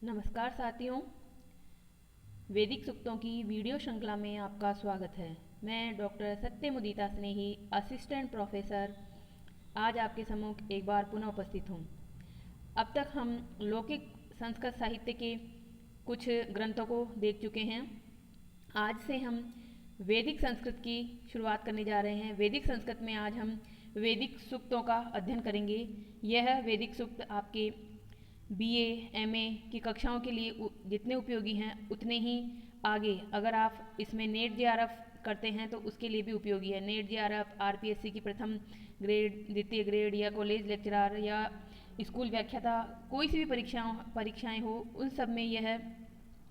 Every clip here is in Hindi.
नमस्कार साथियों, वैदिक सूक्तों की वीडियो श्रृंखला में आपका स्वागत है। मैं डॉक्टर सत्य मुदिता स्नेही, असिस्टेंट प्रोफेसर, आज आपके सम्मुख एक बार पुनः उपस्थित हूँ। अब तक हम लौकिक संस्कृत साहित्य के कुछ ग्रंथों को देख चुके हैं। आज से हम वैदिक संस्कृत की शुरुआत करने जा रहे हैं। वैदिक संस्कृत में आज हम वैदिक सूक्तों का अध्ययन करेंगे। यह वैदिक सूक्त आपके बीए, एमए की कक्षाओं के लिए जितने उपयोगी हैं उतने ही आगे अगर आप इसमें नेट जेआरएफ करते हैं तो उसके लिए भी उपयोगी है। नेट जेआरएफ, आरपीएससी की प्रथम ग्रेड, द्वितीय ग्रेड या कॉलेज लेक्चरर या स्कूल व्याख्याता, कोई सी भी परीक्षाएं हो, उन सब में यह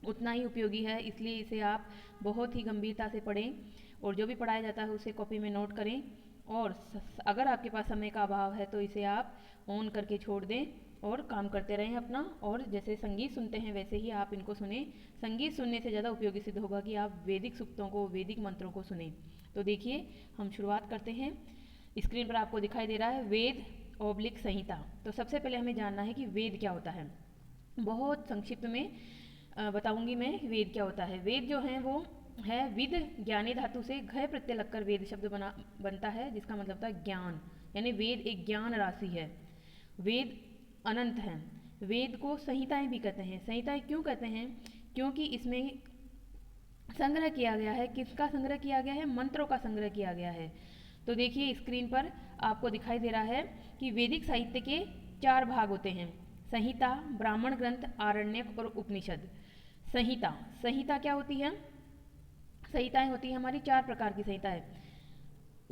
उतना ही उपयोगी है। इसलिए इसे आप बहुत ही गंभीरता से पढ़ें और जो भी पढ़ाया जाता है उसे कॉपी में नोट करें। और अगर आपके पास समय का अभाव है तो इसे आप ऑन करके छोड़ दें और काम करते रहें अपना। और जैसे संगीत सुनते हैं वैसे ही आप इनको सुने। संगीत सुनने से ज़्यादा उपयोगी सिद्ध होगा कि आप वैदिक सूक्तों को, वैदिक मंत्रों को सुने। तो देखिए, हम शुरुआत करते हैं। स्क्रीन पर आपको दिखाई दे रहा है वेद / संहिता। तो सबसे पहले हमें जानना है कि वेद क्या होता है। बहुत संक्षिप्त में बताऊंगी मैं वेद क्या होता है। वेद जो है वो है विद ज्ञानी धातु से घय प्रत्यय लगकर वेद शब्द बनता है, जिसका मतलब होता है ज्ञान। यानी वेद एक ज्ञान राशि है। वेद अनंत हैं। वेद को संहिताएं भी कहते हैं। संहिताएं क्यों कहते हैं? क्योंकि इसमें संग्रह किया गया है। किसका संग्रह किया गया है? मंत्रों का संग्रह किया गया है। तो देखिए, स्क्रीन पर आपको दिखाई दे रहा है कि वैदिक साहित्य के 4 भाग होते हैं: संहिता, ब्राह्मण ग्रंथ, आरण्यक और उपनिषद। संहिता, संहिता क्या होती है? संहिताएं होती है हमारी 4 प्रकार की संहिताएं: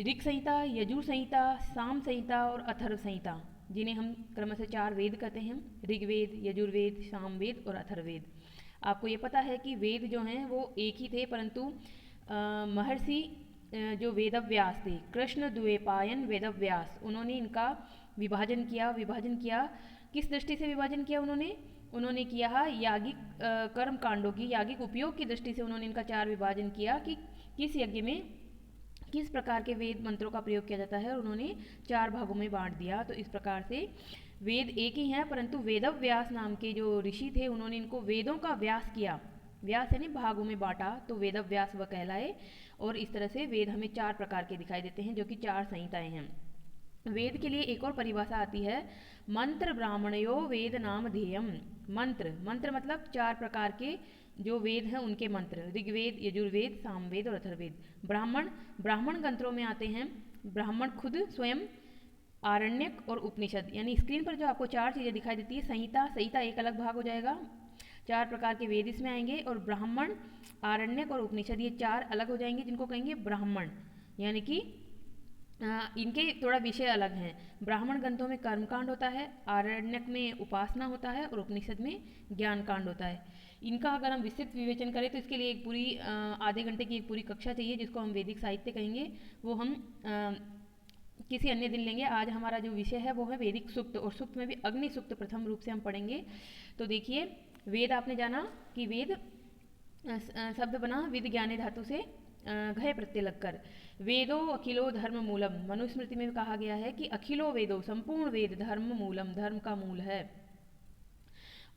ऋग संहिता, यजुर संहिता, साम संहिता और अथर्व संहिता, जिन्हें हम क्रमशः 4 वेद कहते हैं: ऋग्वेद, यजुर्वेद, सामवेद और अथर्ववेद। आपको ये पता है कि वेद जो हैं वो एक ही थे, परंतु महर्षि जो वेदव्यास थे, कृष्ण द्वैपायन वेदव्यास, उन्होंने इनका विभाजन किया। विभाजन किया किस दृष्टि से विभाजन किया उन्होंने किया यागिक कर्म कांडों की, यागिक उपयोग की दृष्टि से उन्होंने इनका 4 विभाजन किया कि किस यज्ञ में किस प्रकार के वेद मंत्रों का प्रयोग किया जाता है, और उन्होंने 4 भागों में बांट दिया। तो इस प्रकार से वेद एक ही हैं, परंतु वेदव्यास नाम के जो ऋषि थे उन्होंने इनको वेदों का व्यास किया। व्यास यानी भागों में बांटा, तो वेदव्यास वह कहलाए। और इस तरह से वेद हमें 4 प्रकार के दिखाई देते हैं, जो कि 4 संहिताएं हैं। वेद के लिए एक और परिभाषा आती है, मंत्र ब्राह्मणयो वेद नाम ध्येयम। मंत्र, मंत्र मतलब 4 प्रकार के जो वेद हैं उनके मंत्र: ऋग्वेद, यजुर्वेद, सामवेद और अथर्ववेद। ब्राह्मण, ब्राह्मण ग्रंथों में आते हैं ब्राह्मण खुद स्वयं, आरण्यक और उपनिषद। यानी स्क्रीन पर जो आपको 4 चीज़ें दिखाई देती है, संहिता, संहिता एक अलग भाग हो जाएगा, 4 प्रकार के वेद इसमें आएंगे, और ब्राह्मण, आरण्यक और उपनिषद ये 4 अलग हो जाएंगे, जिनको कहेंगे ब्राह्मण। यानी कि इनके थोड़ा विषय अलग हैं। ब्राह्मण ग्रंथों में कर्मकांड होता है, आरण्यक में उपासना होता है और उपनिषद में ज्ञान कांड होता है। इनका अगर हम विस्तृत विवेचन करें तो इसके लिए एक पूरी आधे घंटे की एक पूरी कक्षा चाहिए, जिसको हम वैदिक साहित्य कहेंगे। वो हम किसी अन्य दिन लेंगे। आज हमारा जो विषय है वो है वैदिक सूक्त, और सूक्त में भी अग्नि सूक्त प्रथम रूप से हम पढ़ेंगे। तो देखिए, वेद आपने जाना कि वेद शब्द बना विद ज्ञाने धातु से घय प्रत्यय लगकर। वेदो अखिलो धर्म मूलम, मनुस्मृति में कहा गया है कि अखिलो वेदो, संपूर्ण वेद, धर्म मूलम, धर्म का मूल है।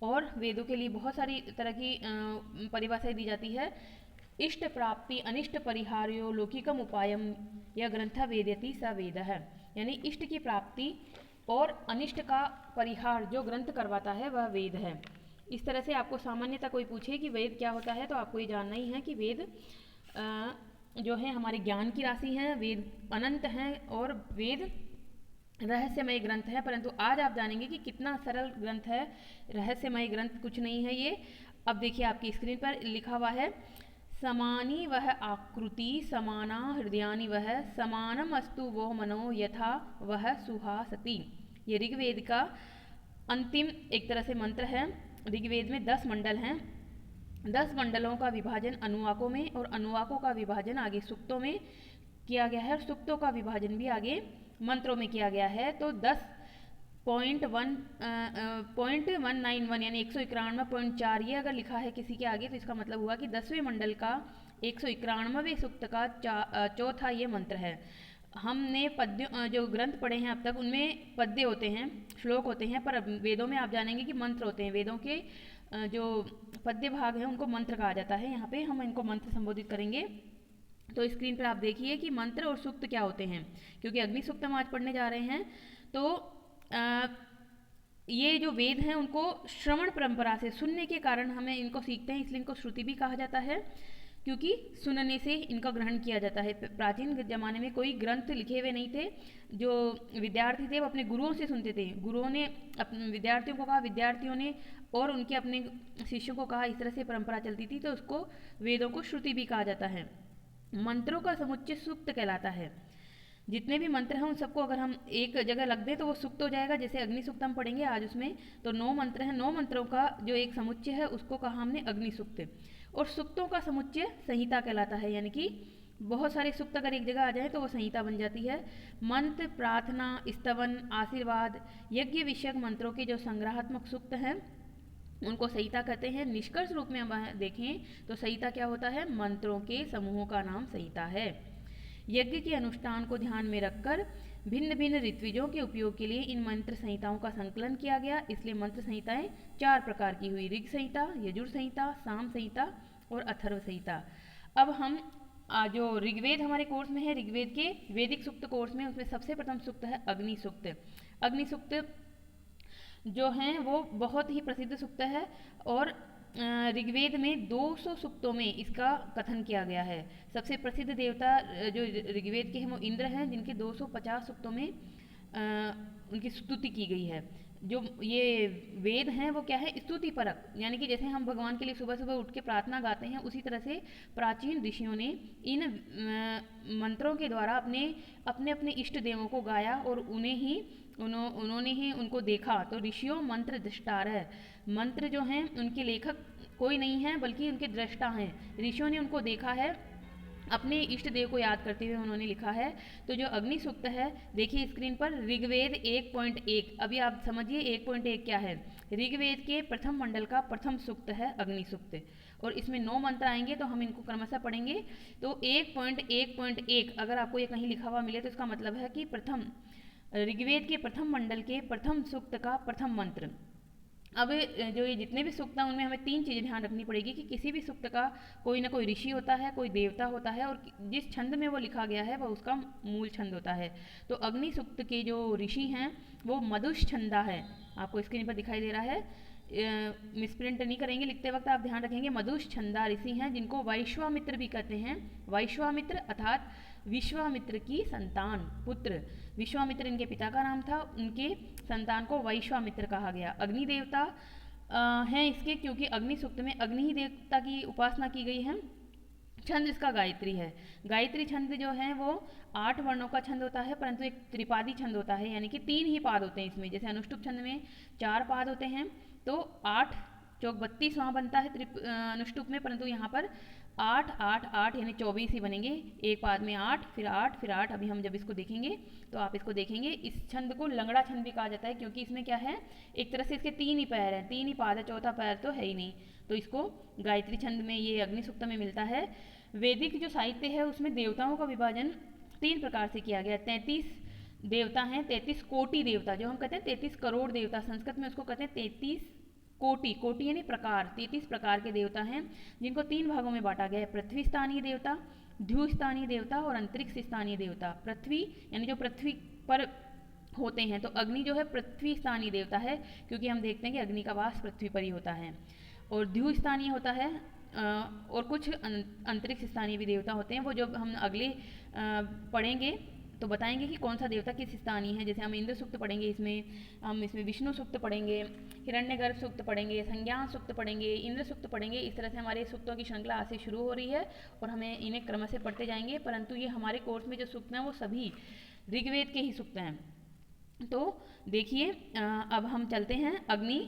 और वेदों के लिए बहुत सारी तरह की परिभाषाएं दी जाती है। इष्ट प्राप्ति अनिष्ट परिहार्यो लौकिकम उपायम यह ग्रंथ वेदयति स वेद है। यानी इष्ट की प्राप्ति और अनिष्ट का परिहार जो ग्रंथ करवाता है वह वेद है। इस तरह से आपको सामान्यतः कोई पूछे कि वेद क्या होता है, तो आपको ये जानना ही है कि वेद जो है हमारे ज्ञान की राशि हैं, वेद अनंत हैं और वेद रहस्यमय ग्रंथ है। परंतु आज आप जानेंगे कि कितना सरल ग्रंथ है। रहस्यमय ग्रंथ कुछ नहीं है ये। अब देखिए, आपकी स्क्रीन पर लिखा हुआ है, समानी वह आकृति, समाना हृदयानि वह, समानम अस्तु वो मनो यथा वह सुहासति। ये ऋग्वेद का अंतिम एक तरह से मंत्र है। ऋग्वेद में 10 मंडल हैं। 10 मंडलों का विभाजन अनुवाकों में, और अनुवाकों का विभाजन आगे सूक्तों में किया गया है, और सूक्तों का विभाजन भी आगे मंत्रों में किया गया है। तो 10.191 यानी 191.4 ये अगर लिखा है किसी के आगे, तो इसका मतलब हुआ कि 10वें मंडल का 191वें सूक्त का चौथा ये मंत्र है। हमने पद्य जो ग्रंथ पढ़े हैं अब तक उनमें पद्य होते हैं, श्लोक होते हैं, पर वेदों में आप जानेंगे कि मंत्र होते हैं। वेदों के जो पद्य भाग हैं उनको मंत्र कहा जाता है। यहाँ पे हम इनको मंत्र संबोधित करेंगे। तो स्क्रीन पर आप देखिए कि मंत्र और सूक्त क्या होते हैं, क्योंकि अग्नि सूक्त हम आज पढ़ने जा रहे हैं। तो ये जो वेद हैं उनको श्रवण परंपरा से सुनने के कारण हमें इनको सीखते हैं, इसलिए इनको श्रुति भी कहा जाता है, क्योंकि सुनने से इनका ग्रहण किया जाता है। प्राचीन ज़माने में कोई ग्रंथ लिखे हुए नहीं थे। जो विद्यार्थी थे वो अपने गुरुओं से सुनते थे। गुरुओं ने अपने विद्यार्थियों को कहा, विद्यार्थियों ने और उनके अपने शिष्यों को कहा, इस तरह से परंपरा चलती थी। तो उसको वेदों को श्रुति भी कहा जाता है। मंत्रों का समुच्चय सूक्त कहलाता है। जितने भी मंत्र हैं उन सबको अगर हम एक जगह रख दें तो वो सूक्त हो जाएगा। जैसे अग्नि सूक्त हम पढ़ेंगे आज, उसमें तो 9 मंत्र हैं। 9 मंत्रों का जो एक समुच्चय है उसको कहा हमने अग्नि सूक्त। और सूक्तों का समुच्चय संहिता कहलाता है, यानी कि बहुत सारे सूक्त अगर एक जगह आ जाए तो वो संहिता बन जाती है। मंत्र, प्रार्थना, स्तवन, आशीर्वाद, यज्ञ विषयक मंत्रों के जो संग्रहात्मक सूक्त हैं उनको संहिता कहते हैं। निष्कर्ष रूप में हम देखें तो संहिता क्या होता है? मंत्रों के समूहों का नाम संहिता है। यज्ञ के अनुष्ठान को ध्यान में रखकर भिन्न भिन्न ऋत्विजों के उपयोग के लिए इन मंत्र संहिताओं का संकलन किया गया, इसलिए मंत्र संहिताएं 4 प्रकार की हुई: ऋग संहिता, यजुर संहिता, साम संहिता और अथर्व संहिता। अब हम जो ऋग्वेद हमारे कोर्स में है, ऋग्वेद के वैदिक सूक्त कोर्स में, उसमें सबसे प्रथम सूक्त है अग्नि सूक्त। अग्नि सूक्त जो हैं वो बहुत ही प्रसिद्ध सूक्त है और ऋग्वेद में 200 सूक्तों में इसका कथन किया गया है। सबसे प्रसिद्ध देवता जो ऋग्वेद के हैं वो इंद्र हैं, जिनके 250 सूक्तों में उनकी स्तुति की गई है। जो ये वेद हैं वो क्या है? स्तुति परक, यानी कि जैसे हम भगवान के लिए सुबह सुबह उठ के प्रार्थना गाते हैं, उसी तरह से प्राचीन ऋषियों ने इन मंत्रों के द्वारा अपने अपने अपने इष्ट देवों को गाया और उन्होंने ही उनको देखा। तो ऋषियों मंत्र दृष्टार है। मंत्र जो हैं उनके लेखक कोई नहीं है बल्कि उनके दृष्टा हैं। ऋषियों ने उनको देखा है, अपने इष्ट देव को याद करते हुए उन्होंने लिखा है। तो जो अग्नि सूक्त है, देखिए स्क्रीन पर ऋग्वेद 1.1। अभी आप समझिए 1.1 क्या है। ऋग्वेद के प्रथम मंडल का प्रथम सूक्त है अग्नि सूक्त और इसमें 9 मंत्र आएंगे, तो हम इनको क्रमशः पढ़ेंगे। तो 1.1.1 अगर आपको ये कहीं लिखा हुआ मिले तो इसका मतलब है कि ऋग्वेद के प्रथम मंडल के प्रथम सूक्त का प्रथम मंत्र। अब जो ये जितने भी सूक्त हैं उनमें हमें 3 चीज़ें ध्यान रखनी पड़ेगी कि किसी भी सूक्त का कोई ना कोई ऋषि होता है, कोई देवता होता है और जिस छंद में वो लिखा गया है वह उसका मूल छंद होता है। तो अग्नि सूक्त के जो ऋषि हैं वो मधुश्छंदा है, आपको स्क्रीन पर दिखाई दे रहा है। मिसप्रिंट नहीं करेंगे, लिखते वक्त आप ध्यान रखेंगे। मधुश्छंदा ऋषि हैं जिनको वैश्वामित्र भी कहते हैं। वैश्वामित्र अर्थात विश्वामित्र की संतान, पुत्र। विश्वामित्र इनके पिता का नाम था, उनके संतान को वैश्वामित्र कहा गया। अग्नि देवता हैं इसके, क्योंकि अग्नि सूक्त में अग्नि ही देवता की उपासना की गई है। छंद इसका गायत्री है। गायत्री छंद जो है वो 8 वर्णों का छंद होता है, परंतु एक त्रिपादी छंद होता है, यानी कि 3 ही पाद होते हैं इसमें। जैसे अनुष्टुप छंद में 4 पाद होते हैं, तो 8 चौक 32 वहाँ बनता है अनुष्टुप में, परंतु यहाँ पर 8 8 8 यानी 24 ही बनेंगे। एक पाद में 8 फिर 8 फिर 8। अभी हम जब इसको देखेंगे तो आप इसको देखेंगे। इस छंद को लंगड़ा छंद भी कहा जाता है, क्योंकि इसमें क्या है, एक तरह से इसके 3 ही पैर हैं, 3 ही पाद है, चौथा पैर तो है ही नहीं। तो इसको गायत्री छंद में ये अग्नि सूक्त में मिलता है। वैदिक जो साहित्य है उसमें देवताओं का विभाजन 3 प्रकार से किया गया। 33 देवता हैं, 33 कोटि देवता, जो हम कहते हैं 33 करोड़ देवता, संस्कृत में उसको कहते हैं 33 कोटि। कोटि यानी प्रकार, 33 प्रकार के देवता हैं जिनको 3 भागों में बांटा गया है: पृथ्वी स्थानीय देवता, ध्रुव स्थानीय देवता और अंतरिक्ष स्थानीय देवता। पृथ्वी यानी जो पृथ्वी पर होते हैं, तो अग्नि जो है पृथ्वी स्थानीय देवता है, क्योंकि हम देखते हैं कि अग्नि का वास पृथ्वी पर ही होता है। और ध्रुव स्थानीय होता है और कुछ अंतरिक्ष स्थानीय भी देवता होते हैं, वो जब हम अगले पढ़ेंगे तो बताएंगे कि कौन सा देवता किस स्थानीय है। जैसे हम इंद्र सूक्त पढ़ेंगे, हम इसमें विष्णु सूक्त पढ़ेंगे, हिरण्यगर्भ सूक्त पढ़ेंगे, संज्ञान सूक्त पढ़ेंगे, इंद्र सूक्त पढ़ेंगे। इस तरह से हमारे सूक्तों की श्रृंखला आज से शुरू हो रही है और हमें इन्हें क्रम से पढ़ते जाएंगे। परंतु ये हमारे कोर्स में जो सूक्त हैं वो सभी ऋग्वेद के ही सूक्त हैं। तो देखिए अब हम चलते हैं अग्नि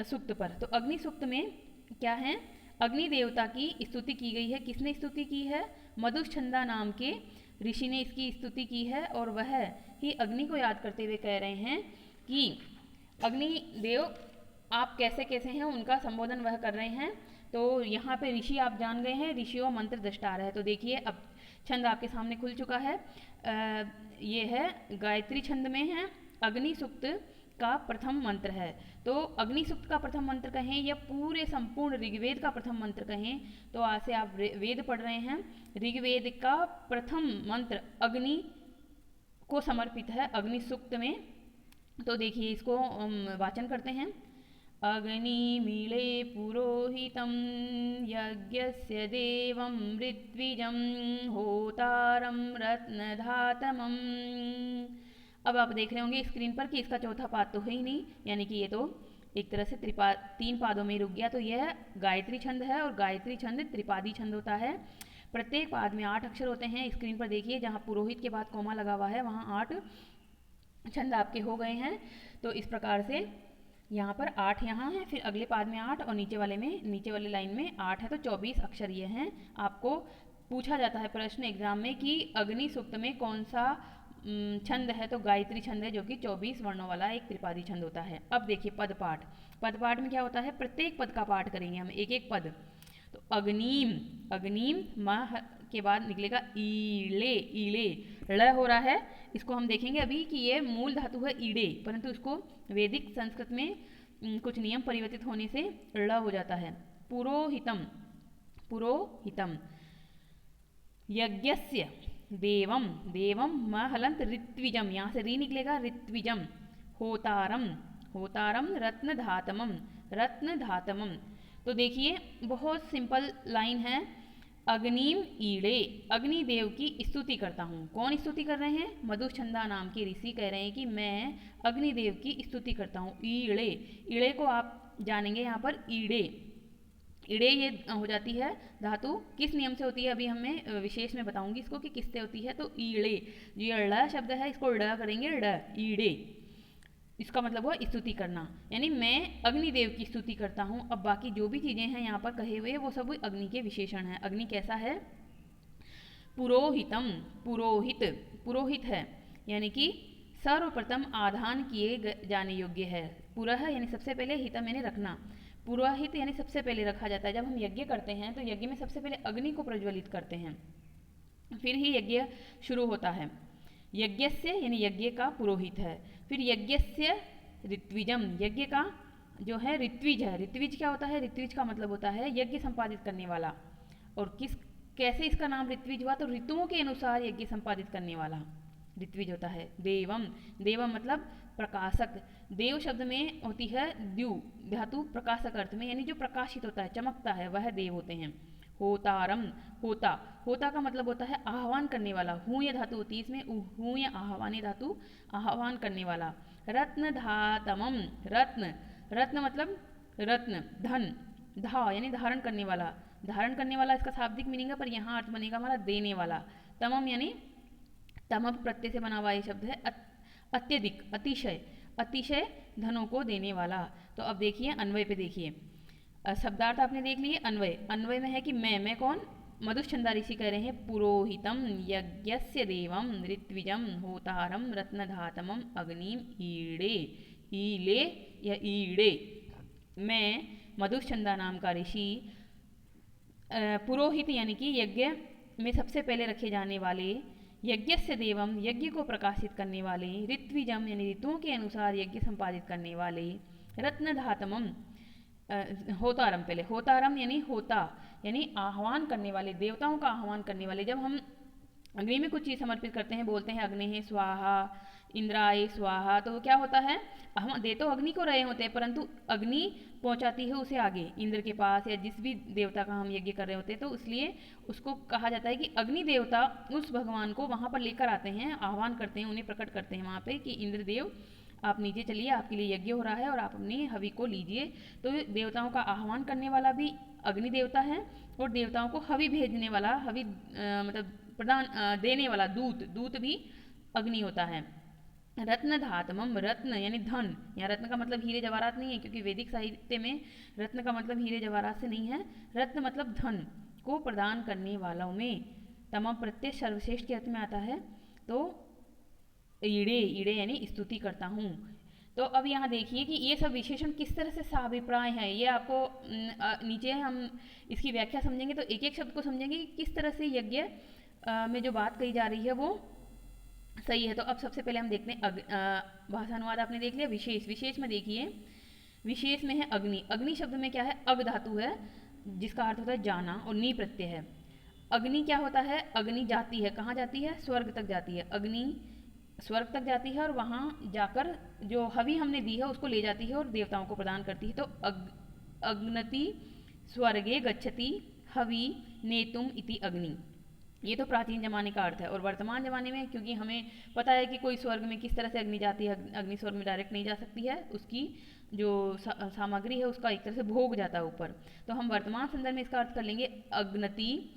सूक्त पर। तो अग्नि सूक्त में क्या है, अग्नि देवता की स्तुति की गई है। किसने स्तुति की है? मधुश्छंदा नाम के ऋषि ने इसकी स्तुति की है और वह ही अग्नि को याद करते हुए कह रहे हैं कि अग्नि देव आप कैसे कैसे हैं उनका संबोधन वह कर रहे हैं। तो यहाँ पे ऋषि आप जान गए हैं, ऋषियों मंत्र दृष्टार है। तो देखिए अब छंद आपके सामने खुल चुका है। ये है गायत्री छंद में है, अग्नि सूक्त का प्रथम मंत्र है। तो अग्नि सूक्त का प्रथम मंत्र कहें या पूरे संपूर्ण ऋग्वेद का प्रथम मंत्र कहें, तो आज से आप वेद पढ़ रहे हैं। ऋग्वेद का प्रथम मंत्र अग्नि को समर्पित है, अग्नि सूक्त में। तो देखिए इसको वाचन करते हैं। अग्निमीळे पुरोहितं यज्ञस्य देवं ऋत्विजं होतारं रत्नधातमम्। अब आप देख रहे होंगे स्क्रीन पर कि इसका चौथा पाद तो है ही नहीं, यानी कि ये तो एक तरह से तीन पादों में रुक गया। तो यह गायत्री छंद है और गायत्री छंद त्रिपादी छंद होता है। प्रत्येक पाद में 8 अक्षर होते हैं। स्क्रीन पर देखिए जहाँ पुरोहित के बाद कोमा लगा हुआ है वहाँ 8 छंद आपके हो गए हैं। तो इस प्रकार से यहाँ पर 8 यहाँ है, फिर अगले पाद में 8 और नीचे वाले लाइन में 8 है, तो 24 अक्षर ये हैं। आपको पूछा जाता है प्रश्न एग्जाम में कि अग्नि सूक्त में कौन सा छंद है, तो गायत्री छंद है जो कि 24 वर्णों वाला एक त्रिपादी छंद होता है। अब देखिए पद पाठ में क्या होता है, प्रत्येक पद का पाठ करेंगे हम एक एक पद। तो अग्निम माह के बाद निकलेगा ईले ळ हो रहा है। इसको हम देखेंगे अभी कि ये मूल धातु है ईड़े, परंतु इसको वैदिक संस्कृत में कुछ नियम परिवर्तित होने से ळ हो जाता है। पुरोहितम यज्ञस्य देवम म हलंत ऋत्विजम, यहाँ से री निकलेगा ऋत्विजम। होतारम रत्नधातमम। तो देखिए बहुत सिंपल लाइन है। अग्निम ईड़े, अग्निदेव की स्तुति करता हूँ। कौन स्तुति कर रहे हैं, मधुछंदा नाम के ऋषि कह रहे हैं कि मैं अग्निदेव की स्तुति करता हूँ। ईड़े को आप जानेंगे यहाँ पर ईड़े ये हो जाती है धातु, किस नियम से होती है अभी हमें विशेष में बताऊंगी इसको कि किससे होती है। तो ईड़े जो ये ड़ शब्द है इसको ड़ करेंगे, ईड़े, इसका मतलब हुआ स्तुति करना, यानी मैं अग्निदेव की स्तुति करता हूँ। अब बाकी जो भी चीज़ें हैं यहाँ पर कहे हुए वो सब अग्नि के विशेषण हैं। अग्नि कैसा है, पुरोहित है, यानी कि सर्वप्रथम आधान किए जाने योग्य है। पुरह यानी सबसे पहले, हितम यानी रखना। पुरोहित यानी सबसे पहले रखा जाता है। जब हम यज्ञ करते हैं तो यज्ञ में सबसे पहले अग्नि को प्रज्वलित करते हैं, फिर ही यज्ञ शुरू होता है। यज्ञस्य यानी यज्ञ का पुरोहित है। फिर यज्ञस्य ऋत्विजम, यज्ञ का जो है ऋत्विज है। ऋत्विज क्या होता है, ऋत्विज का मतलब होता है यज्ञ संपादित करने वाला। और कैसे इसका नाम ऋत्विज हुआ, तो ऋतुओं के अनुसार यज्ञ संपादित करने वाला ऋत्विज होता है। देवम मतलब प्रकाशक। देव शब्द में होती है द्यू धातु प्रकाशक अर्थ में, यानी जो प्रकाशित होता है, चमकता है, वह देव होते हैं। होतारम, होता का मतलब होता है आह्वान करने वाला। हूय धातु होती है इसमें, हूय आह्वानी धातु, आह्वान करने वाला। रत्नधातमम, रत्न मतलब रत्न, धन, धा यानी धारण करने वाला इसका शाब्दिक मीनिंग है, पर यहाँ अर्थ बनेगा हमारा देने वाला। तमम यानी तमक प्रत्यय से बना हुआ ये शब्द है, अत्यधिक, अतिशय धनों को देने वाला। तो अब देखिए अन्वय पे देखिए, शब्दार्थ आपने देख लिए। अन्वय में है कि मैं कौन, मधुछंदा ऋषि कह रहे हैं पुरोहितम यज्ञस्य देवम ऋत्विजम होतारम रत्नधातमम अग्निम ईले या ईड़े। मैं मधुछंदा नाम का ऋषि, पुरोहित यानी कि यज्ञ में सबसे पहले रखे जाने वाले, यज्ञस्य देवम यज्ञ को प्रकाशित करने वाले, ऋत्विजम यानी ऋतुओं के अनुसार यज्ञ संपादित करने वाले, रत्नधातमम होतारम, पहले होतारम यानी होता यानी आह्वान करने वाले, देवताओं का आह्वान करने वाले। जब हम अग्नि में कुछ चीज़ समर्पित करते हैं, बोलते हैं अग्नि स्वाहा, इंद्राय स्वाहा, तो क्या होता है, हम दे तो अग्नि को रहे होते हैं, परंतु अग्नि पहुंचाती है उसे आगे इंद्र के पास, या जिस भी देवता का हम यज्ञ कर रहे होते हैं। तो इसलिए उसको कहा जाता है कि अग्नि देवता उस भगवान को वहाँ पर लेकर आते हैं, आह्वान करते हैं, उन्हें प्रकट करते हैं वहाँ पे कि इंद्रदेव आप नीचे चलिए, आपके लिए यज्ञ हो रहा है और आप अपनी हवि को लीजिए। तो देवताओं का आह्वान करने वाला भी अग्नि देवता है, और देवताओं को हवि भेजने वाला, हवि मतलब प्रदान देने वाला दूत भी अग्नि होता है। रत्नधातमम, रत्न यानी धन, यहाँ रत्न का मतलब हीरे जवाहरात नहीं है, क्योंकि वैदिक साहित्य में रत्न का मतलब हीरे जवाहरात से नहीं है। रत्न मतलब धन को प्रदान करने वालों में, तमाम प्रत्यय सर्वश्रेष्ठ के अर्थ में आता है। तो ईड़े यानी स्तुति करता हूँ। तो अब यहाँ देखिए कि ये सब विशेषण किस तरह से साभिप्राय हैं, ये आपको नीचे हम इसकी व्याख्या समझेंगे तो एक एक शब्द को समझेंगे कि किस तरह से यज्ञ में जो बात कही जा रही है वो सही है। तो अब सबसे पहले हम देखते हैं भाषा अनुवाद आपने देख लिया। विशेष, विशेष में देखिए, विशेष में है अग्नि। अग्नि शब्द में क्या है, अग धातु है जिसका अर्थ होता है जाना और नी प्रत्यय है। अग्नि क्या होता है, अग्नि जाती है, कहाँ जाती है, स्वर्ग तक जाती है। अग्नि स्वर्ग तक जाती है और वहाँ जाकर जो हवि हमने दी है उसको ले जाती है और देवताओं को प्रदान करती है। तो अग्नति स्वर्गे गच्छति हवि नेतुम इति अग्नि, ये तो प्राचीन जमाने का अर्थ है। और वर्तमान जमाने में क्योंकि हमें पता है कि कोई स्वर्ग में किस तरह से अग्नि जाती है, अग्नि स्वर्ग में डायरेक्ट नहीं जा सकती है, उसकी जो सामग्री है उसका एक तरह से भोग जाता है ऊपर। तो हम वर्तमान संदर्भ में इसका अर्थ कर लेंगे अग्नति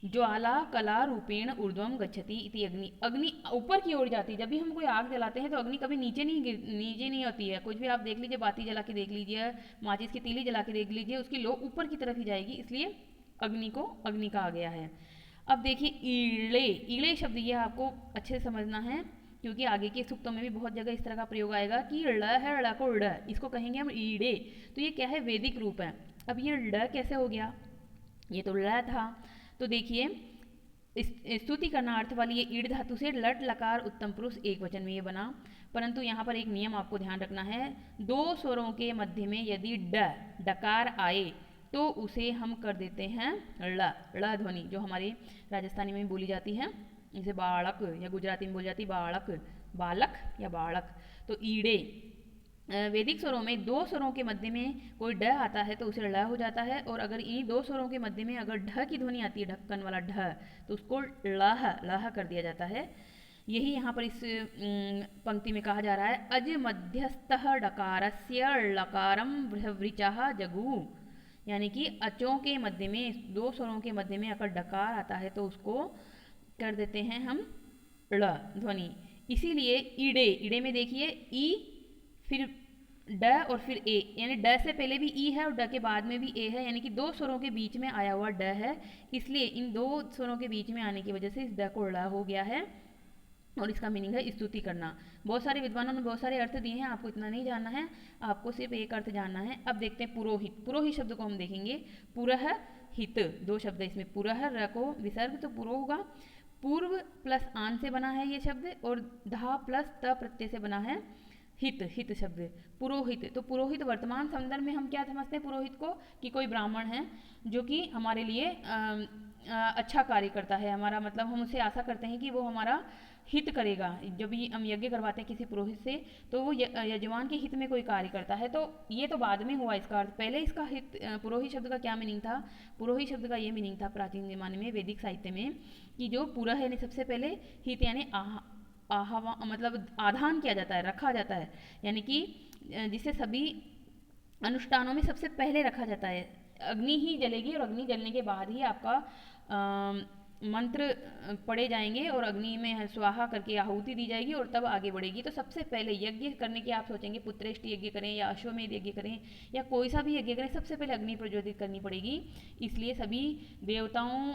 ज्वाला कला रूपेण ऊर्ध्वम गच्छति इति अग्नि। अग्नि ऊपर की ओर जाती है। जब भी हम कोई आग जलाते हैं तो अग्नि कभी नीचे नहीं होती है। कुछ भी आप देख लीजिए, बाती जला के देख लीजिए, माचिस की तीली जला के देख लीजिए, उसकी लो ऊपर की तरफ ही जाएगी, इसलिए अग्नि को अग्नि कहा गया है। अब देखिए ईड़े, ईड़े शब्द ये आपको अच्छे से समझना है क्योंकि आगे के सूक्तों में भी बहुत जगह इस तरह का प्रयोग आएगा कि ड़ है, ड़ को ड़, इसको कहेंगे हम ईड़े। तो ये क्या है, वैदिक रूप है। अब ये ड़ कैसे हो गया, ये तो ड़ था। तो देखिए स्तुति करना अर्थ वाली ये ईड़ धातु से लट लकार उत्तम पुरुष एक वचन में ये बना। परंतु यहाँ पर एक नियम आपको ध्यान रखना है, दो स्वरों के मध्य में यदि डकार आए तो उसे हम कर देते हैं ळ ध्वनि, जो हमारे राजस्थानी में बोली जाती है, जैसे बालक, या गुजराती में बोली जाती बालक, बालक या बालक। तो ईड़े वैदिक स्वरों में दो स्वरों के मध्य में कोई ड आता है तो उसे ळ हो जाता है, और अगर इन्हीं दो स्वरों के मध्य में अगर ढ की ध्वनि आती है, ढक्कन वाला ढ, तो उसको लह कर दिया जाता है। यही यहाँ पर इस पंक्ति में कहा जा रहा है, अज मध्यस्थः डकारस्य लकारम वृचः जगु, यानी कि अचों के मध्य में, दो स्वरों के मध्य में अगर डकार आता है तो उसको कर देते हैं हम ळ ध्वनि। इसीलिए ईड़े, ईड़े में देखिए ई फिर ड और फिर ए, यानी ड से पहले भी ई है और ड के बाद में भी ए है, यानी कि दो स्वरों के बीच में आया हुआ ड है, इसलिए इन दो स्वरों के बीच में आने की वजह से इस ड को ळ हो गया है। और इसका मीनिंग है स्तुति करना। बहुत सारे विद्वानों ने बहुत सारे अर्थ दिए हैं, आपको इतना नहीं जानना है, आपको सिर्फ एक अर्थ जानना है। अब देखते हैं पुरोहित। पुरोहित शब्द को हम देखेंगे, पुरह हित, दो शब्द है इसमें, पुरह र को विसर्ग तो पुरो होगा, पूर्व प्लस आन से बना है ये शब्द, और धा प्लस त प्रत्यय से बना है हित, हित शब्द पुरोहित। तो पुरोहित वर्तमान संदर्भ में हम क्या समझते हैं पुरोहित को, कि कोई ब्राह्मण है जो कि हमारे लिए अच्छा कार्य करता है, हमारा मतलब हम उससे आशा करते हैं कि वो हमारा हित करेगा। जब भी हम यज्ञ करवाते हैं किसी पुरोहित से तो वो यजमान के हित में कोई कार्य करता है। तो ये तो बाद में हुआ इसका अर्थ, पहले इसका हित, पुरोहित शब्द का क्या मीनिंग था, पुरोहित शब्द का ये मीनिंग था प्राचीन जमाने में वैदिक साहित्य में, कि जो पुरह यानी सबसे पहले, हित यानी आहवा मतलब आधान किया जाता है, रखा जाता है, यानी कि जिसे सभी अनुष्ठानों में सबसे पहले रखा जाता है। अग्नि ही जलेगी और अग्नि जलने के बाद ही आपका मंत्र पढ़े जाएंगे और अग्नि में स्वाहा करके आहुति दी जाएगी और तब आगे बढ़ेगी। तो सबसे पहले यज्ञ करने की आप सोचेंगे पुत्रेष्टि यज्ञ करें या अश्वमेध यज्ञ करें या कोई सा भी यज्ञ करें, सबसे पहले अग्नि प्रज्वलित करनी पड़ेगी। इसलिए सभी देवताओं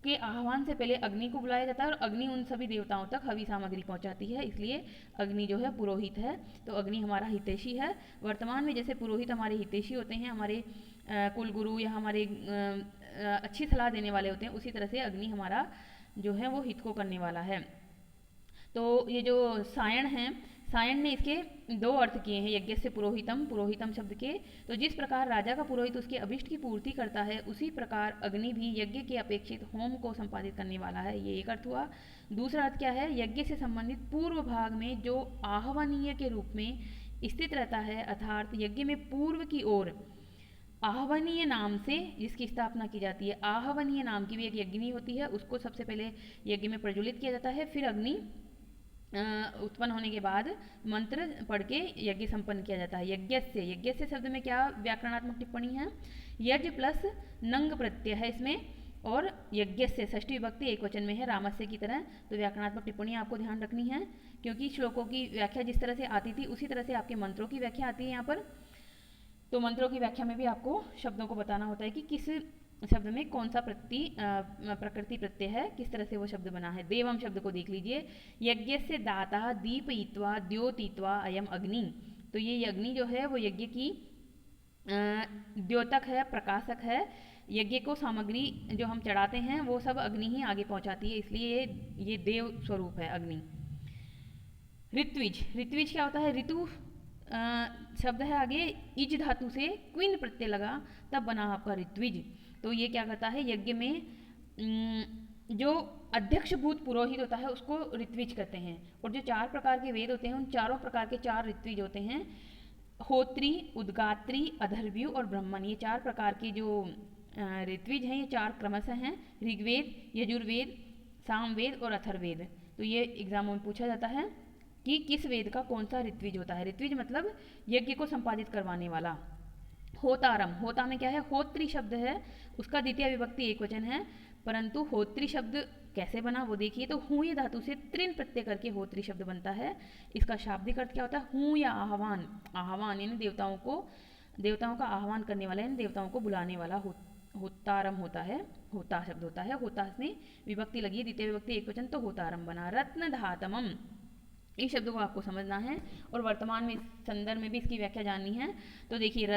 के आह्वान से पहले अग्नि को बुलाया जाता है और अग्नि उन सभी देवताओं तक हवि सामग्री पहुंचाती है, इसलिए अग्नि जो है पुरोहित है। तो अग्नि हमारा हितैषी है। वर्तमान में जैसे पुरोहित हमारे हितैषी होते हैं, हमारे कुलगुरु या हमारे अच्छी सलाह देने वाले होते हैं, उसी तरह से अग्नि हमारा जो है वो हित को करने वाला है। तो ये जो सायण है, सायण ने इसके दो अर्थ किए हैं, यज्ञ से पुरोहितम, पुरोहितम शब्द के। तो जिस प्रकार राजा का पुरोहित उसके अभिष्ट की पूर्ति करता है, उसी प्रकार अग्नि भी यज्ञ के अपेक्षित होम को संपादित करने वाला है, ये एक अर्थ हुआ। दूसरा अर्थ क्या है, यज्ञ से संबंधित पूर्व भाग में जो आह्वनीय के रूप में स्थित रहता है, अर्थात यज्ञ में पूर्व की ओर आहवनीय नाम से जिसकी स्थापना की जाती है, आहवनीय नाम की भी एक यज्ञिनी होती है, उसको सबसे पहले यज्ञ में प्रज्वलित किया जाता है, फिर अग्नि उत्पन्न होने के बाद मंत्र पढ़ के यज्ञ संपन्न किया जाता है। यज्ञ से शब्द में क्या व्याकरणात्मक टिप्पणी है, यज्ञ प्लस नंग प्रत्यय है इसमें, और यज्ञ से षष्ठी विभक्ति एक वचन में है रामस्य की तरह। तो व्याकरणात्मक टिप्पणी आपको ध्यान रखनी है, क्योंकि श्लोकों की व्याख्या जिस तरह से आती थी उसी तरह से आपके मंत्रों की व्याख्या आती है यहाँ पर। तो मंत्रों की व्याख्या में भी आपको शब्दों को बताना होता है कि किस शब्द में कौन सा प्रकृति प्रत्यय है, किस तरह से वो शब्द बना है। देवम शब्द को देख लीजिए। यज्ञ से दाता दीपयित्वा द्योतित्वा अयम अग्नि। तो ये अग्नि जो है वो यज्ञ की द्योतक है, प्रकाशक है। यज्ञ को सामग्री जो हम चढ़ाते हैं वो सब अग्नि ही आगे पहुंचाती है, इसलिए ये देव स्वरूप है अग्नि। ऋत्विज, ऋत्विज क्या होता है, ऋतु शब्द है आगे इज धातु से क्विन प्रत्यय लगा तब बना आपका ऋत्विज। तो ये क्या करता है, यज्ञ में जो अध्यक्ष भूत पुरोहित होता है उसको ऋत्विज कहते हैं। और जो 4 प्रकार के वेद होते हैं उन चारों प्रकार के 4 ऋत्विज होते हैं। होत्री, उद्गात्री, अधर्व्यू और ब्रह्मण, ये 4 प्रकार के जो ऋत्विज हैं ये 4 क्रमशः हैं। ऋग्वेद, यजुर्वेद, सामवेद और अथर्ववेद। तो ये एग्जामों में पूछा जाता है कि किस वेद का कौन सा ऋत्विज होता है। ऋत्विज मतलब यज्ञ को संपादित करवाने वाला। होतारम, होता में क्या है, होत्री शब्द है, उसका द्वितीय विभक्ति एकवचन है, परंतु होत्री शब्द कैसे बना वो देखिए। तो हूँ ये धातु से त्रिन प्रत्यय करके होत्री शब्द बनता है। इसका शाब्दिक अर्थ क्या होता है, हूँ या आह्वान। आह्वान यानी देवताओं का आह्वान करने वाला यानी देवताओं को बुलाने वाला होतारम होता है, होता शब्द होता है। होता में विभक्ति लगी है, द्वितीय विभक्ति एकवचन, तो होतारम बना। रत्न धातमम, इस शब्द को आपको समझना है और वर्तमान में इस संदर्भ में भी इसकी व्याख्या जाननी है। तो देखिए,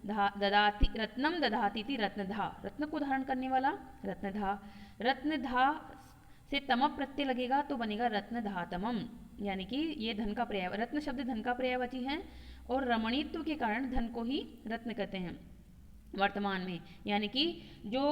ददाति, रत्नम दधाति थी रत्नधा, रत्न को धारण करने वाला रत्नधा। रत्नधा से तम प्रत्यय लगेगा तो बनेगा रत्नधातमम, यानी कि ये धन का पर्याय, रत्न शब्द धन का पर्यायवाची है और रमणीत्व के कारण धन को ही रत्न कहते हैं वर्तमान में। यानी कि जो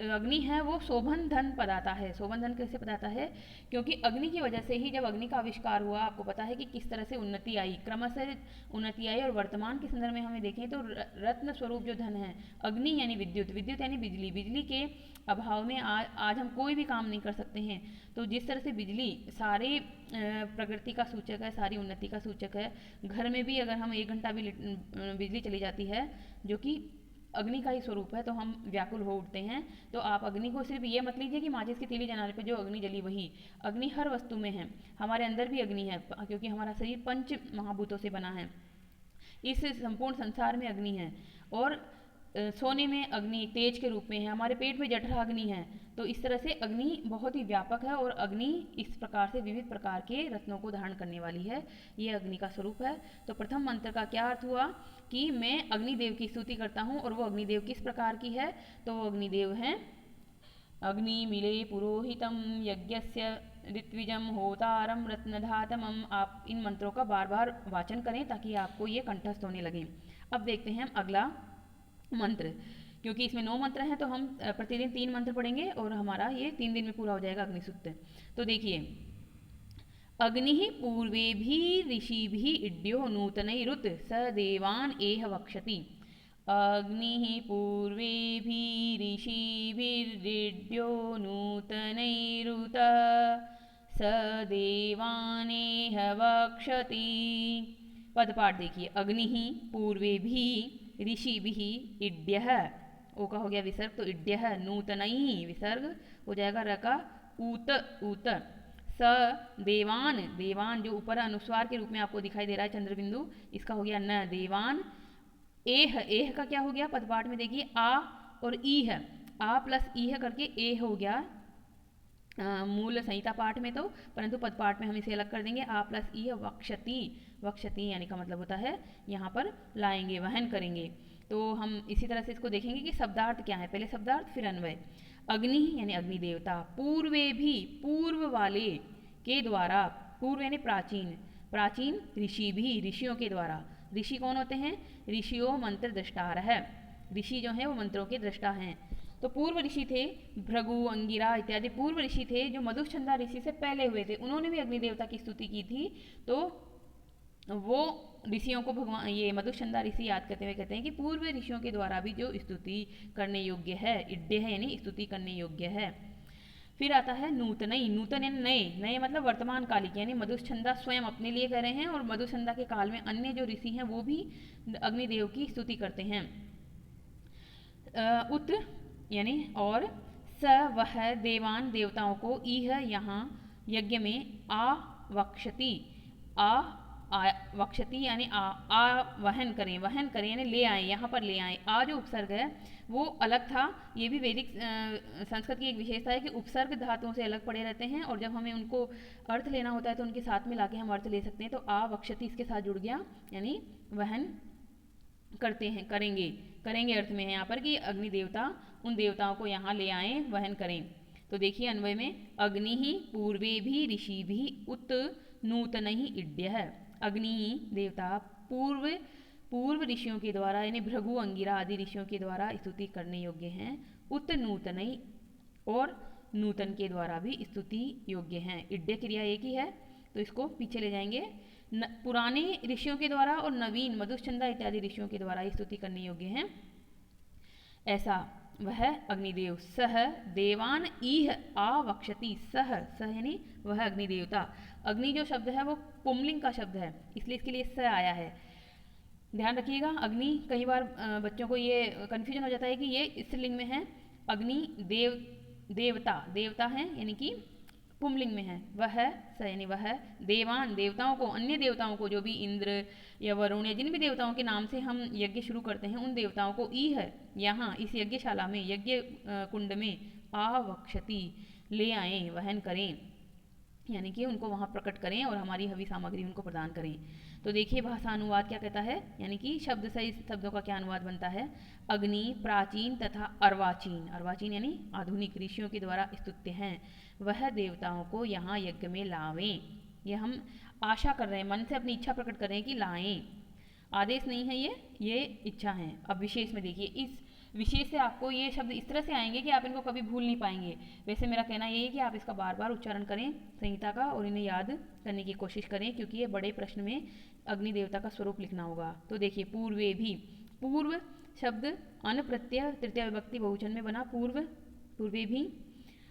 अग्नि है वो शोभन धन पदाता है। शोभन धन कैसे पदाता है, क्योंकि अग्नि की वजह से ही जब अग्नि का आविष्कार हुआ, आपको पता है कि किस तरह से उन्नति आई, क्रमशः उन्नति आई। और वर्तमान के संदर्भ में हमें देखें तो रत्न स्वरूप जो धन है, अग्नि यानी विद्युत, विद्युत यानी बिजली, बिजली के अभाव में आज हम कोई भी काम नहीं कर सकते हैं। तो जिस तरह से बिजली सारे प्रकृति का सूचक है, सारी उन्नति का सूचक है। घर में भी अगर हम 1 घंटा भी बिजली चली जाती है जो कि अग्नि का ही स्वरूप है तो हम व्याकुल हो उठते हैं। तो आप अग्नि को सिर्फ ये मत लीजिए कि माचिस की तीली जलाने पे जो अग्नि जली वही, अग्नि हर वस्तु में है। हमारे अंदर भी अग्नि है क्योंकि हमारा शरीर 5 महाभूतों से बना है। इस संपूर्ण संसार में अग्नि है। और सोने में अग्नि तेज के रूप में है, हमारे पेट में जठरा अग्नि है। तो इस तरह से अग्नि बहुत ही व्यापक है और अग्नि इस प्रकार से विविध प्रकार के रत्नों को धारण करने वाली है, ये अग्नि का स्वरूप है। तो प्रथम मंत्र का क्या अर्थ हुआ कि मैं अग्निदेव की स्तुति करता हूँ। और वो अग्निदेव किस प्रकार की है, तो वो अग्निदेव हैं अग्नि मिले पुरोहितम यज्ञस्य ऋत्विजम होतारम रत्नधातमम। आप इन मंत्रों का बार बार वाचन करें ताकि आपको ये कंठस्थ होने लगे। अब देखते हैं हम अगला मंत्र, क्योंकि इसमें 9 मंत्र हैं तो हम प्रतिदिन 3 मंत्र पढ़ेंगे और हमारा ये 3 दिन में पूरा हो जाएगा अग्निसूक्त। तो देखिए, अग्नि पूर्वे भी ऋषि भी इड्यो नूतनैरुत स देवान एह वक्षति। अग्नि पूर्वे भी ऋषि भिर्इड्यो नूतनैरुत स देवानेह वक्षति। पदपाठ देखिए, अग्नि पूर्वे भी ऋषि भी इड्यः, ओ का हो गया विसर्ग तो इड्यः, नूतनई विसर्ग हो जाएगा र का ऊत ऊत। स देवान, देवान जो ऊपर अनुस्वार के रूप में आपको दिखाई दे रहा है चंद्रबिंदु, इसका हो गया न देवान। एह, एह का क्या हो गया पदपाठ में देखिए आ और ई है, आ प्लस ई है करके ए हो गया मूल संहिता पाठ में तो, परंतु पदपाठ में हम इसे अलग कर देंगे। आ प्लस ई वक्षति, वक्षति यानी का मतलब होता है यहाँ पर लाएंगे, वहन करेंगे। तो हम इसी तरह से इसको देखेंगे कि शब्दार्थ क्या है, पहले शब्दार्थ फिर अन्वय। अग्नि यानी अग्नि देवता, पूर्वे भी पूर्व वाले के द्वारा, पूर्व यानी प्राचीन, प्राचीन ऋषि भी ऋषियों के द्वारा। ऋषि कौन होते हैं, ऋषियों मंत्र दृष्टार है, ऋषि जो है वो मंत्रों के दृष्टा हैं। तो पूर्व ऋषि थे भृगु अंगिरा इत्यादि पूर्व ऋषि थे जो मधुछंदा ऋषि से पहले हुए थे, उन्होंने भी अग्नि देवता की स्तुति की थी। तो वो ऋषियों को भगवान ये मधुछंदा ऋषि याद करते हुए कहते हैं कि पूर्व ऋषियों के द्वारा भी जो स्तुति करने योग्य है, इड्य है यानी स्तुति करने योग्य है। फिर आता है नूतनई, नूतन यानी नए, नए मतलब वर्तमान कालिक, यानी मधुछंदा स्वयं अपने लिए कह रहे हैं और मधुछंदा के काल में अन्य जो ऋषि हैं वो भी अग्निदेव की स्तुति करते हैं। उत यानी और, स वह देवान देवताओं को, इह यहाँ यज्ञ में, आ वक्षति, आ वक्षति यानी आ वहन करें, वहन करें यानी ले आए, यहाँ पर ले आए। आ जो उपसर्ग है वो अलग था। ये भी वैदिक संस्कृत की एक विशेषता है कि उपसर्ग धातुओं से अलग पड़े रहते हैं, और जब हमें उनको अर्थ लेना होता है तो उनके साथ में लाके हम अर्थ ले सकते हैं। तो आ वक्षति इसके साथ जुड़ गया, यानी वहन करते हैं, करेंगे, करेंगे अर्थ में है यहाँ पर कि अग्नि देवता उन देवताओं को यहाँ ले आए, वहन करें। तो देखिए अन्वय में, अग्नि ही पूर्वे भी ऋषि भी उत नूतन ही इड्य है। अग्नि देवता पूर्व ऋषियों के द्वारा यानी भृगु अंगिरा आदि ऋषियों के द्वारा स्तुति करने योग्य हैं। उत नूतन और नूतन के द्वारा भी स्तुति योग्य हैं। इड्य क्रिया एक ही है, तो इसको पीछे ले जाएंगे। पुराने ऋषियों के द्वारा और नवीन मधुश्चंदा इत्यादि ऋषियों के द्वारा स्तुति करने योग्य हैं, ऐसा वह अग्निदेव। सह देवान ईह आवक्षति। सह यानी वह अग्निदेवता। अग्नि जो शब्द है वो पुंलिंग का शब्द है, इसलिए इसके लिए स आया है। ध्यान रखिएगा, अग्नि कई बार बच्चों को ये कन्फ्यूजन हो जाता है कि ये स्त्रीलिंग में है। अग्नि देवता है यानी कि पुंलिंग में है। वह स यानी वह देवान देवताओं को, अन्य देवताओं को, जो भी इंद्र या वरुण या जिन भी देवताओं के नाम से हम यज्ञ शुरू करते हैं उन देवताओं को ईह यहाँ इस यज्ञशाला में, यज्ञ कुंड में आवक्षति ले आएं, वहन करें, यानी कि उनको वहाँ प्रकट करें और हमारी हवी सामग्री उनको प्रदान करें। तो देखिए भाषा अनुवाद क्या कहता है, यानी कि शब्द सहित शब्दों का क्या अनुवाद बनता है। अग्नि प्राचीन तथा अर्वाचीन, अर्वाचीन यानी आधुनिक ऋषियों के द्वारा स्तुत्य हैं, वह देवताओं को यहाँ यज्ञ में लावें। यह हम आशा कर रहे हैं, मन से अपनी इच्छा प्रकट कर रहे हैं कि लाएं। आदेश नहीं है ये इच्छा है। अब विशेष में देखिए, इस विशेष से आपको ये शब्द इस तरह से आएंगे कि आप इनको कभी भूल नहीं पाएंगे। वैसे मेरा कहना यही है कि आप इसका बार बार उच्चारण करें संहिता का और इन्हें याद करने की कोशिश करें, क्योंकि ये बड़े प्रश्न में अग्नि देवता का स्वरूप लिखना होगा। तो देखिए, पूर्वे भी, पूर्व शब्द अन प्रत्यय तृतीय विभक्ति बहुवचन में बना पूर्वे भी।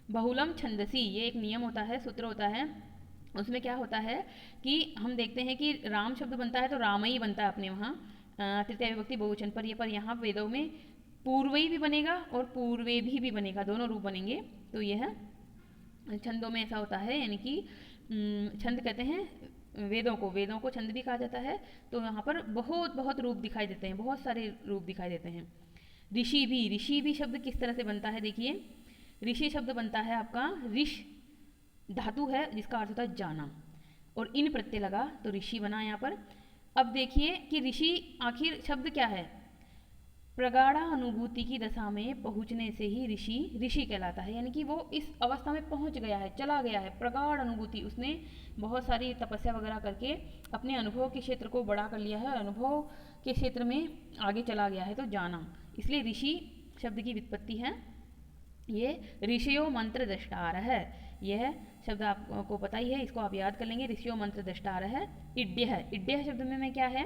बहुलम छंदसी, ये एक नियम होता है, सूत्र होता है। उसमें क्या होता है कि हम देखते हैं कि राम शब्द बनता है तो रामई बनता है अपने वहाँ तृतीय विभक्ति बहुवचन पर यहाँ वेदों में पूर्वई भी बनेगा और पूर्वे भी बनेगा, दोनों रूप बनेंगे। तो यह छंदों में ऐसा होता है, यानी कि छंद कहते हैं वेदों को छंद भी कहा जाता है। तो यहाँ पर बहुत रूप दिखाई देते हैं, बहुत सारे रूप दिखाई देते हैं। ऋषि भी शब्द किस तरह से बनता है, देखिए ऋषि शब्द बनता है आपका, ऋष धातु है जिसका अर्थ होता है जाना, और इन प्रत्यय लगा तो ऋषि बना यहाँ पर। अब देखिए कि ऋषि आखिर शब्द क्या है, प्रगाढ़ा अनुभूति की दशा में पहुंचने से ही ऋषि कहलाता है, यानी कि वो इस अवस्था में पहुंच गया है, चला गया है। प्रगाढ़ अनुभूति, उसने बहुत सारी तपस्या वगैरह करके अपने अनुभव के क्षेत्र को बड़ा कर लिया है, अनुभव के क्षेत्र में आगे चला गया है, तो जाना। इसलिए ऋषि शब्द की व्युत्पत्ति है ये ऋषियो मंत्र दृष्टार है। यह शब्द आपको पता ही है, इसको आप याद कर लेंगे। ऋषियो मंत्र दृष्टार है। इड्य शब्द में क्या है,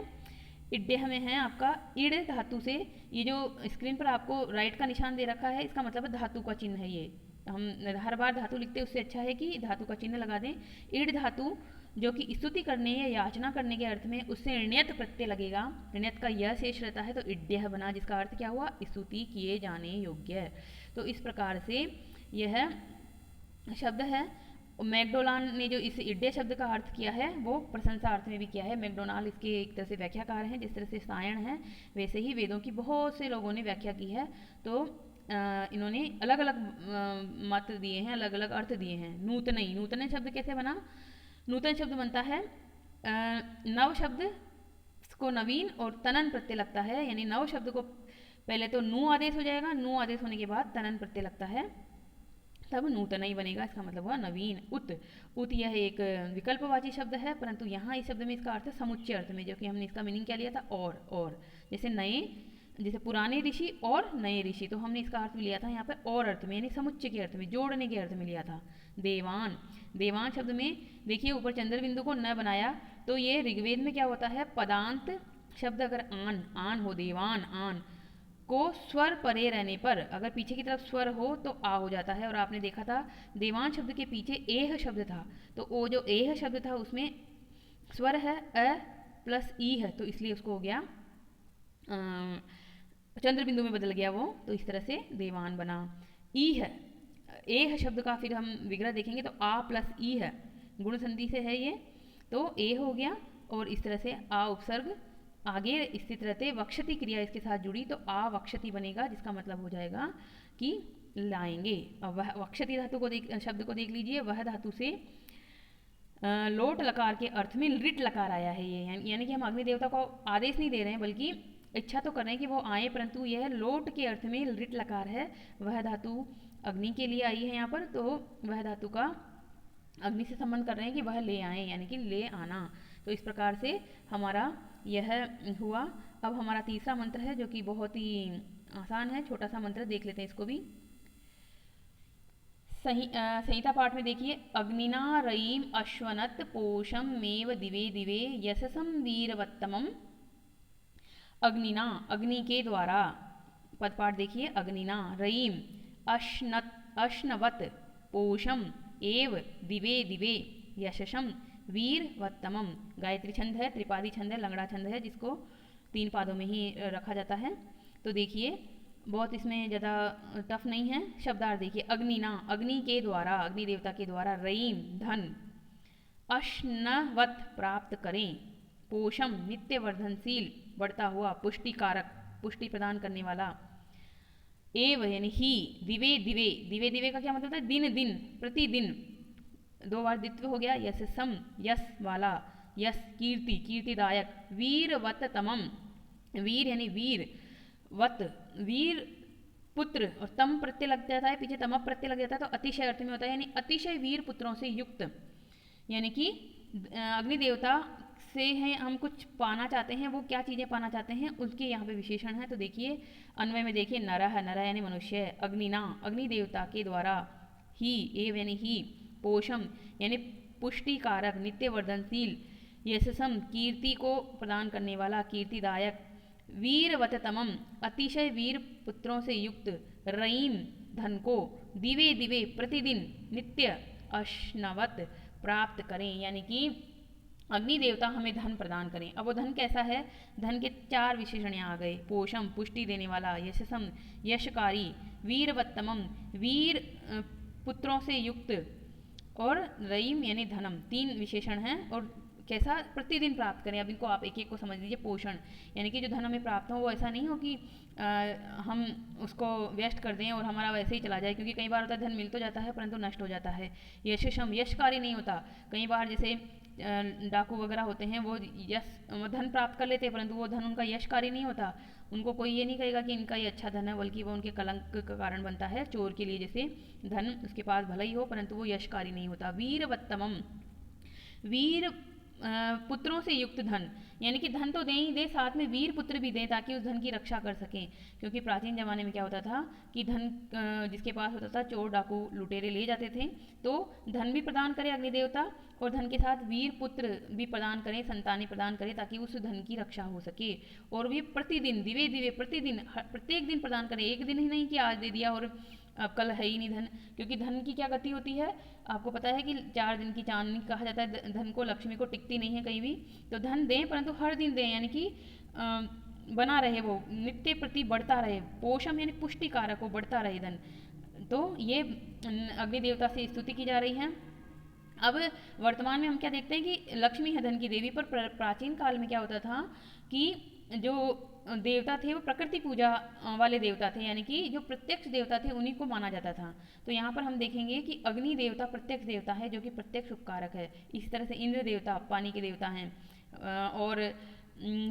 इड्य में है आपका इड धातु से, ये जो स्क्रीन पर आपको राइट का निशान दे रखा है इसका मतलब धातु का चिन्ह है। ये हम हर बार धातु लिखते हैं, उससे अच्छा है कि धातु का चिन्ह लगा दें। इड धातु जो कि स्तुति करने या याचना करने के अर्थ में, उससे ऋण्यत प्रत्यय लगेगा, ऋण्यत का यह शेष रहता है, तो इड्य बना, जिसका अर्थ क्या हुआ, स्तुति किए जाने योग्य। तो इस प्रकार से यह शब्द है। मैकडोनाल्ड ने जो इस इड्य शब्द का अर्थ किया है वो प्रशंसा अर्थ में भी किया है। मैकडोनाल्ड इसके एक तरह से व्याख्याकार हैं, जिस तरह से सायण है वैसे ही वेदों की बहुत से लोगों ने व्याख्या की है। तो इन्होंने अलग अलग मत दिए हैं, अलग अलग अर्थ दिए हैं। नूतन शब्द कैसे बना, नूतन शब्द बनता है नव शब्द को नवीन और तनन प्रत्यय लगता है, यानी नव शब्द को पहले तो नू आदेश हो जाएगा, नू आदेश होने के बाद तनन प्रत्यय लगता है, तब नूतन ही बनेगा। इसका मतलब हुआ नवीन। उत यह एक विकल्पवाची शब्द है, परंतु यहाँ इस शब्द में इसका अर्थ है समुच्चय अर्थ में, जो कि हमने इसका मीनिंग क्या लिया था, और जैसे पुराने ऋषि और नए ऋषि, तो हमने इसका अर्थ लिया था यहाँ पर और अर्थ में, यानी समुच्चय के अर्थ में, जोड़ने के अर्थ में लिया था। देवान शब्द में देखिए ऊपर चंद्र बिंदु को न बनाया, तो ये ऋग्वेद में क्या होता है, पदांत शब्द अगर आन हो, देवान आन को स्वर परे रहने पर, अगर पीछे की तरफ स्वर हो तो आ हो जाता है। और आपने देखा था देवान शब्द के पीछे एह शब्द था, तो वो जो एह शब्द था उसमें स्वर है अ प्लस ई है, तो इसलिए उसको हो गया चंद्र बिंदु में बदल गया वो, तो इस तरह से देवान बना। ई है एह शब्द का फिर हम विग्रह देखेंगे तो आ प्लस ई है, गुण संधि से है ये, तो ए हो गया और इस तरह से आ उपसर्ग आगे स्थित रहते, वक्षति क्रिया इसके साथ जुड़ी तो आ वक्षति बनेगा, जिसका मतलब हो जाएगा कि लाएंगे। अब वह वक्षति धातु को शब्द को देख लीजिए, वह धातु से लोट लकार के अर्थ में लिट लकार आया है ये, यानी कि हम अग्नि देवता को आदेश नहीं दे रहे हैं बल्कि इच्छा तो कर रहे हैं कि वो आए, परंतु यह लोट के अर्थ में लिट लकार है। वह धातु अग्नि के लिए आई है यहाँ पर, तो वह धातु का अग्नि से संबंध कर रहे हैं कि वह ले आए, यानी कि ले आना। तो इस प्रकार से हमारा यह हुआ। अब हमारा तीसरा मंत्र है जो कि बहुत ही आसान है, छोटा सा मंत्र, देख लेते हैं इसको भी। संहिता पाठ में देखिए, अग्निना रयीम अश्वनत पोषम मेव दिवे दिवे यशसम वीरवत्तमम। अग्निना अग्नि के द्वारा, पद पाठ देखिए, अग्निना रयीम अश्नवत पोषम एव दिवे दिवे यशसम वीरवत्तमम। गायत्री छंद है, त्रिपादी छंद है, लंगड़ा छंद है, जिसको 3 पादों में ही रखा जाता है। तो देखिए बहुत इसमें ज़्यादा टफ नहीं है। शब्दार्थ देखिए, अग्निना अग्नि के द्वारा, अग्नि देवता के द्वारा, रयीम धन, अश्नवत प्राप्त करें, पोषम नित्य वर्धनशील बढ़ता हुआ, पुष्टिकारक पुष्टि प्रदान करने वाला, एव यानी ही, दिवे दिवे, दिवे दिवे का क्या मतलब है, दिन दिन प्रतिदिन, 2 बार द्वित्व हो गया, यशसम यश वाला, यश कीर्ति कीर्तिदायक, वीरवत्तमम, वीर यानी वीर, वत वीर पुत्र, और तम प्रत्यय लग जाता है, पीछे तम प्रत्यय लग जाता है, तो अतिशय अर्थ में होता है, यानी अतिशय वीर पुत्रों से युक्त। यानी कि अग्नि देवता से हैं हम कुछ पाना चाहते हैं, वो क्या चीज़ें पाना चाहते हैं उसके यहाँ पे विशेषण है। तो देखिए अन्वय में देखिए, नरह, नरह यानी मनुष्य, अग्निना अग्नि देवता के द्वारा, ही एव यानी ही, पोषम यानी पुष्टिकारक नित्य वर्धनशील, यशसम कीर्ति को प्रदान करने वाला कीर्तिदायक, वीरवततमम अतिशय वीर पुत्रों से युक्त, रयीम धन को, दिवे दिवे प्रतिदिन, नित्य, अश्नवत प्राप्त करें, यानी कि अग्नि देवता हमें धन प्रदान करें। अब वो धन कैसा है, धन के 4 विशेषण यहाँ आ गए, पोषम पुष्टि देने वाला, यशसम यशकारी, वीरवत्तमम वीर पुत्रों से युक्त, और रयीम यानी धनम, 3 विशेषण हैं। और कैसा, प्रतिदिन प्राप्त करें। अब इनको आप एक एक को समझ लीजिए। पोषण यानी कि जो धन हमें प्राप्त हो वो ऐसा नहीं हो कि हम उसको व्यस्त कर दें और हमारा वैसे ही चला जाए, क्योंकि कई बार होता है धन मिल तो जाता है परंतु नष्ट हो जाता है। यशम यशकारी नहीं होता, कई बार जैसे डाकू वगैरह होते हैं वो यश धन प्राप्त कर लेते हैं परंतु वो धन उनका यशकारी नहीं होता। उनको कोई ये नहीं कहेगा कि इनका ये अच्छा धन है, बल्कि वो उनके कलंक का कारण बनता है। चोर के लिए जैसे धन उसके पास भला ही हो परंतु वो यशकारी नहीं होता। वीरवत्तमम वीर पुत्रों से युक्त धन, यानी कि धन तो दें ही दे, साथ में वीर पुत्र भी दें ताकि उस धन की रक्षा कर सकें। क्योंकि प्राचीन ज़माने में क्या होता था कि धन जिसके पास होता था चोर डाकू लुटेरे ले जाते थे, तो धन भी प्रदान करे अग्निदेवता और धन के साथ वीर पुत्र भी प्रदान करें, संतानें प्रदान करें ताकि उस धन की रक्षा हो सके। और भी प्रतिदिन दिवे दिवे प्रतिदिन प्रत्येक दिन प्रदान करें, एक दिन ही नहीं कि आज दे दिया और अब कल है ही नहीं धन। क्योंकि धन की क्या गति होती है आपको पता है कि 4 दिन की चांदनी कहा जाता है, धन को लक्ष्मी को टिकती नहीं है कहीं भी। तो धन दें परंतु हर दिन दें, यानी कि बना रहे, वो नित्य प्रति बढ़ता रहे। पोषम यानी पुष्टिकारक हो, बढ़ता रहे धन। तो ये अग्नि देवता से स्तुति की जा रही है। अब वर्तमान में हम क्या देखते हैं कि लक्ष्मी है धन की देवी, पर प्राचीन काल में क्या होता था कि जो देवता थे वो प्रकृति पूजा वाले देवता थे, यानी कि जो प्रत्यक्ष देवता थे उन्हीं को माना जाता था। तो यहाँ पर हम देखेंगे कि अग्नि देवता प्रत्यक्ष देवता है जो कि प्रत्यक्ष उपकारक है। इसी तरह से इंद्र देवता पानी के देवता हैं, और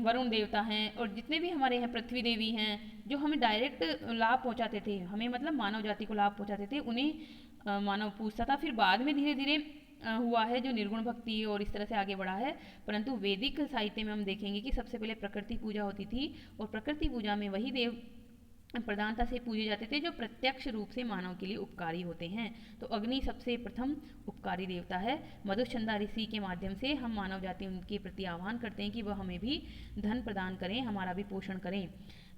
वरुण देवता हैं, और जितने भी हमारे यहाँ पृथ्वी देवी हैं जो हमें डायरेक्ट लाभ पहुँचाते थे, हमें मतलब मानव जाति को लाभ पहुँचाते थे, उन्हें मानव पूजता था। फिर बाद में धीरे धीरे हुआ है जो निर्गुण भक्ति और इस तरह से आगे बढ़ा है। परंतु वैदिक साहित्य में हम देखेंगे कि सबसे पहले प्रकृति पूजा होती थी, और प्रकृति पूजा में वही देव प्रधानता से पूजे जाते थे जो प्रत्यक्ष रूप से मानव के लिए उपकारी होते हैं। तो अग्नि सबसे प्रथम उपकारी देवता है। मधुचंदा ऋषि के माध्यम से हम मानव जाति उनके प्रति आह्वान करते हैं कि वह हमें भी धन प्रदान करें, हमारा भी पोषण करें।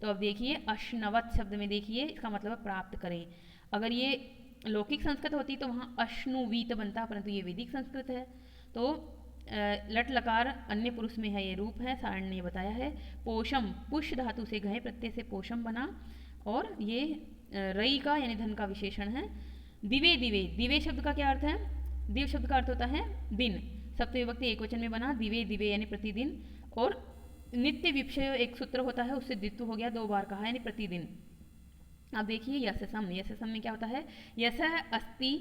तो अब देखिए अश्नवत शब्द में देखिए इसका मतलब प्राप्त करें। अगर ये लौकिक संस्कृत होती तो वहाँ अश्नुवीत बनता, परंतु ये वैदिक संस्कृत है। तो लट लकार अन्य पुरुष में है, ये रूप है, सारण ने बताया है। पोषम पुष धातु से घय प्रत्यय से पोषम बना, और ये रई का यानी धन का विशेषण है। दिवे दिवे, दिवे शब्द का क्या अर्थ है? दिव शब्द का अर्थ होता है दिन। सप्तमी विभक्ति एक वचन में बना, दिवे दिवे यानी प्रतिदिन, और नित्य विषय एक सूत्र होता है, उससे द्वित्व हो गया, 2 बार कहा यानी प्रतिदिन। अब देखिए यशसम, यशसम में क्या होता है, यशः अस्ति,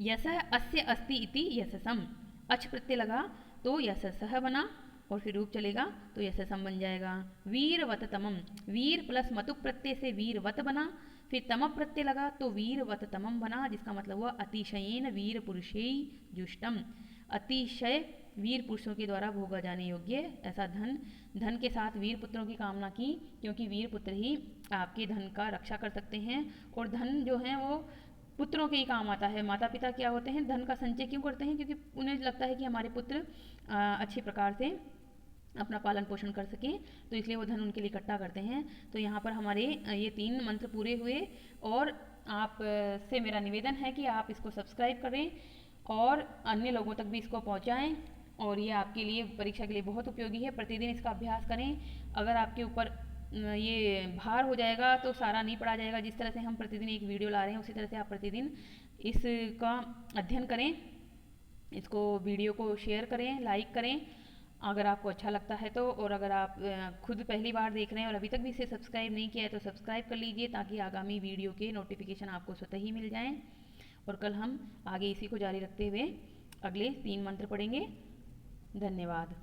यशः अस्य अस्ति इति यशसम, अच प्रत्यय लगा तो यशसः बना, और फिर रूप चलेगा तो यशसम बन जाएगा। वीरवत तमम, वीर प्लस मतुक प्रत्यय से वीरवत बना, फिर तम प्रत्यय लगा तो वीरवत तमम बना, जिसका मतलब हुआ अतिशयेन वीर पुरुषेय जुष्टम, अतिशय वीर पुरुषों के द्वारा भोगा जाने योग्य ऐसा धन। धन के साथ वीर पुत्रों की कामना की, क्योंकि वीर पुत्र ही आपके धन का रक्षा कर सकते हैं, और धन जो है वो पुत्रों के ही काम आता है। माता पिता क्या होते हैं, धन का संचय क्यों करते हैं, क्योंकि उन्हें लगता है कि हमारे पुत्र अच्छे प्रकार से अपना पालन पोषण कर सकें, तो इसलिए वो धन उनके लिए इकट्ठा करते हैं। तो यहाँ पर हमारे ये 3 मंत्र पूरे हुए, और आप से मेरा निवेदन है कि आप इसको सब्सक्राइब करें और अन्य लोगों तक भी इसको पहुँचाएँ, और ये आपके लिए परीक्षा के लिए बहुत उपयोगी है। प्रतिदिन इसका अभ्यास करें। अगर आपके ऊपर ये भार हो जाएगा तो सारा नहीं पढ़ा जाएगा। जिस तरह से हम प्रतिदिन एक वीडियो ला रहे हैं, उसी तरह से आप प्रतिदिन इसका अध्ययन करें, इसको वीडियो को शेयर करें, लाइक करें अगर आपको अच्छा लगता है तो। और अगर आप खुद पहली बार देख रहे हैं और अभी तक भी इसे सब्सक्राइब नहीं किया है तो सब्सक्राइब कर लीजिए, ताकि आगामी वीडियो के नोटिफिकेशन आपको स्वतः ही मिल जाएं। और कल हम आगे इसी को जारी रखते हुए अगले 3 मंत्र पढ़ेंगे। धन्यवाद।